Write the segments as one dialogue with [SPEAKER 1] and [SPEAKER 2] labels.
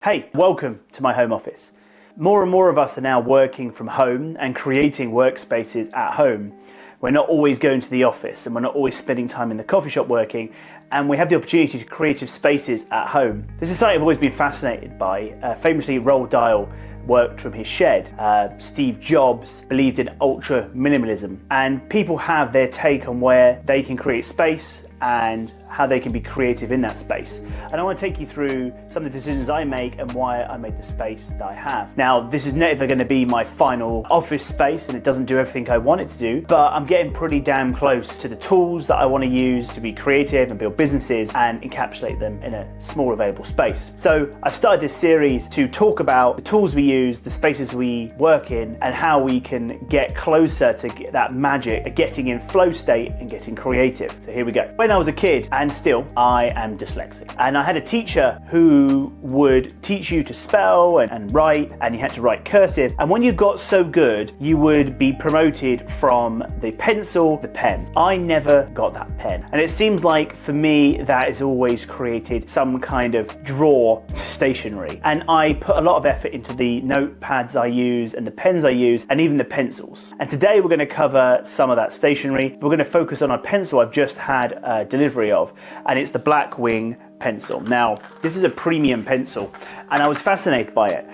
[SPEAKER 1] Hey, welcome to my home office. More and more of us are now working from home and creating workspaces at home. We're not always going to the office and we're not always spending time in the coffee shop working, and we have the opportunity to creative spaces at home. This is something I've always been fascinated by. Famously, Roald Dahl worked from his shed. Steve Jobs believed in ultra minimalism, and people have their take on where they can create space and how they can be creative in that space. And I want to take you through some of the decisions I make and why I made the space that I have. Now, this is never going to be my final office space, and it doesn't do everything I want it to do, but I'm getting pretty damn close to the tools that I want to use to be creative and build businesses and encapsulate them in a small available space. So I've started this series to talk about the tools we use, the spaces we work in, and how we can get closer to get that magic of getting in flow state and getting creative. So here we go. When I was a kid, and still, I am dyslexic. And I had a teacher who would teach you to spell and write, and you had to write cursive. And when you got so good, you would be promoted from the pencil to the pen. I never got that pen. And it seems like for me, that has always created some kind of draw to stationery. And I put a lot of effort into the notepads I use and the pens I use and even the pencils. And today we're going to cover some of that stationery. We're going to focus on a pencil I've just had delivery of, and it's the Blackwing Pencil. Now, this is a premium pencil, and I was fascinated by it.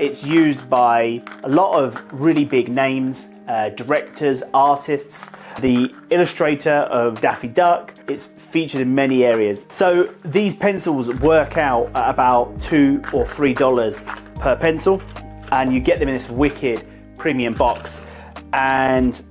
[SPEAKER 1] It's used by a lot of really big names, directors, artists, the illustrator of Daffy Duck. It's featured in many areas. So these pencils work out at about $2 or $3 per pencil, and you get them in this wicked premium box. And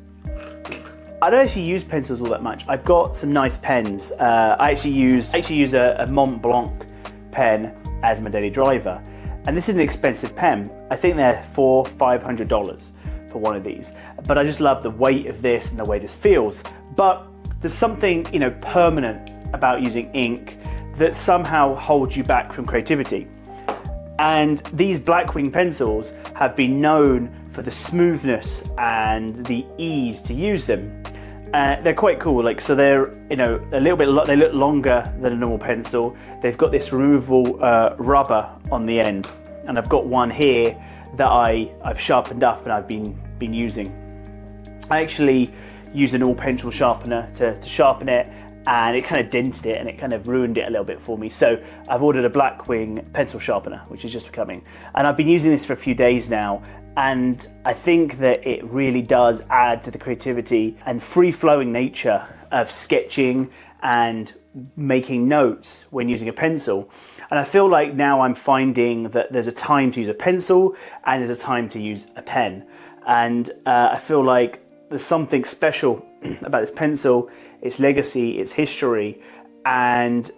[SPEAKER 1] I don't actually use pencils all that much. I've got some nice pens. I actually use a Mont Blanc pen as my daily driver. And this is an expensive pen. I think they're $400-500 for one of these. But I just love the weight of this and the way this feels. But there's something, permanent about using ink that somehow holds you back from creativity. And these Blackwing pencils have been known for the smoothness and the ease to use them. They're quite cool. So they're a little bit. They look longer than a normal pencil. They've got this removable rubber on the end, and I've got one here that I've sharpened up and I've been using. I actually used an all pencil sharpener to sharpen it, and it kind of dented it and it kind of ruined it a little bit for me. So I've ordered a Blackwing pencil sharpener, which is just coming. And I've been using this for a few days now, and I think that it really does add to the creativity and free-flowing nature of sketching and making notes when using a pencil. And I feel like now I'm finding that there's a time to use a pencil and there's a time to use a pen. And I feel like there's something special about this pencil, its legacy, its history, and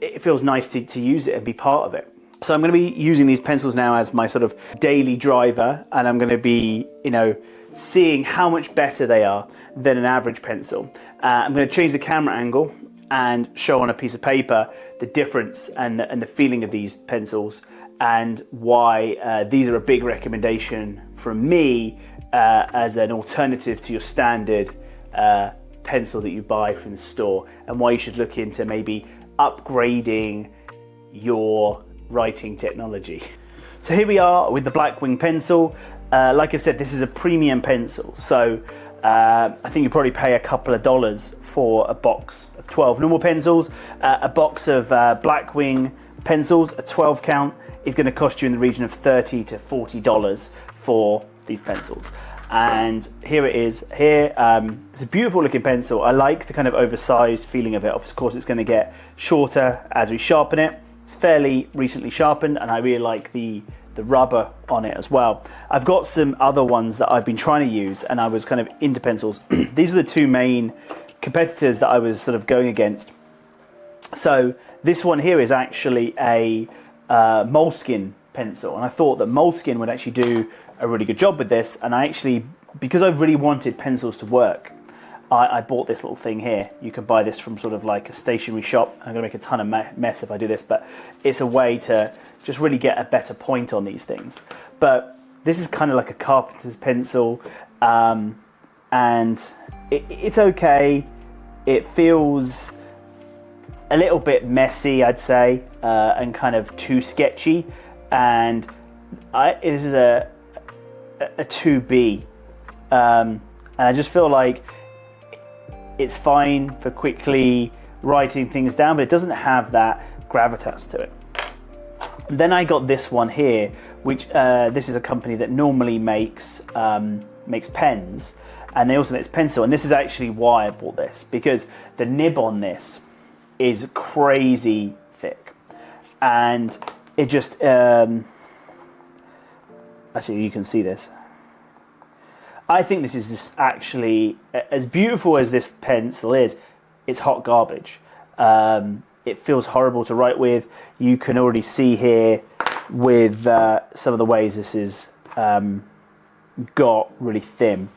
[SPEAKER 1] it feels nice to use it and be part of it. So I'm going to be using these pencils now as my sort of daily driver, and I'm going to be, seeing how much better they are than an average pencil. I'm going to change the camera angle and show on a piece of paper the difference and the feeling of these pencils, and why these are a big recommendation from me as an alternative to your standard pencil that you buy from the store, and why you should look into maybe upgrading your writing technology. So here we are with the Blackwing Pencil. Like I said, this is a premium pencil, so I think you probably pay a couple of dollars for a box of 12 normal pencils. A box of Blackwing pencils, a 12 count, is going to cost you in the region of $30 to $40 for these pencils. And here it is here. It's a beautiful looking pencil. I like the kind of oversized feeling of it. Of course, it's going to get shorter as we sharpen it. It's fairly recently sharpened, and I really like the rubber on it as well. I've got some other ones that I've been trying to use, and I was kind of into pencils. These are the two main competitors that I was sort of going against. So this one here is actually a Moleskine pencil, and I thought that Moleskine would actually do a really good job with this. And I actually, because I really wanted pencils to work, I bought this little thing here. You can buy this from sort of like a stationery shop. I'm gonna make a ton of mess if I do this, but it's a way to just really get a better point on these things. But this is kind of like a carpenter's pencil, and it's okay. It feels a little bit messy, I'd say, and kind of too sketchy. and this is a 2B, and I just feel like it's fine for quickly writing things down, but it doesn't have that gravitas to it. Then I got this one here, which this is a company that normally makes pens, and they also make pencil. And this is actually why I bought this, because the nib on this is crazy thick, and it just actually you can see this. I think this is just actually, as beautiful as this pencil is, it's hot garbage. It feels horrible to write with. You can already see here with some of the ways this is got really thin.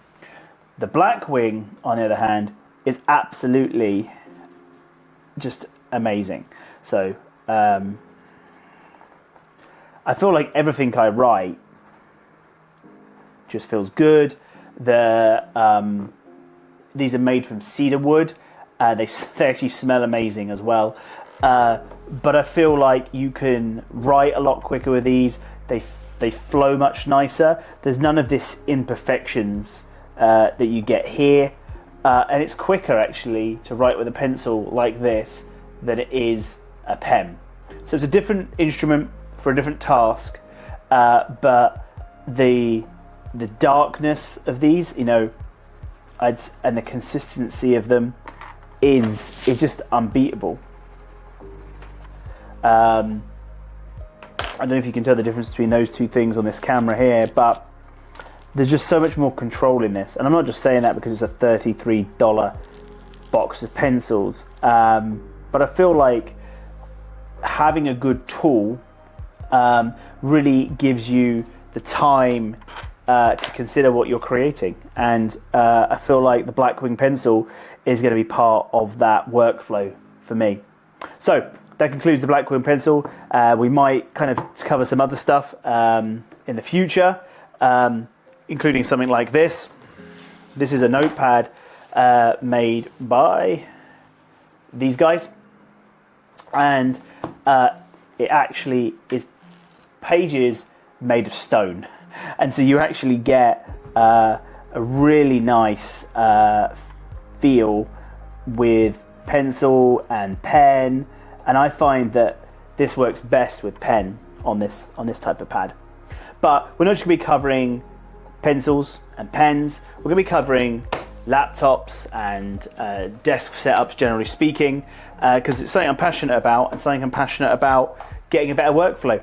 [SPEAKER 1] The Blackwing, on the other hand, is absolutely just amazing. So I feel like everything I write just feels good. These are made from cedar wood. They actually smell amazing as well. But I feel like you can write a lot quicker with these. They flow much nicer. There's none of this imperfections that you get here. And it's quicker actually to write with a pencil like this than it is a pen. So it's a different instrument for a different task. But the darkness of these, you know, and the consistency of them is just unbeatable. I don't know if you can tell the difference between those two things on this camera here, but there's just so much more control in this. And I'm not just saying that because it's a $33 box of pencils, but I feel like having a good tool really gives you the time to consider what you're creating. And I feel like the Blackwing Pencil is going to be part of that workflow for me. So that concludes the Blackwing Pencil. We might kind of cover some other stuff in the future, including something like this. This is a notepad made by these guys, and it actually is pages made of stone, and so you actually get a really nice feel with pencil and pen. And I find that this works best with pen on this type of pad. But we're not just going to be covering pencils and pens. We're going to be covering laptops and desk setups, generally speaking, because it's something I'm passionate about, and something I'm passionate about getting a better workflow.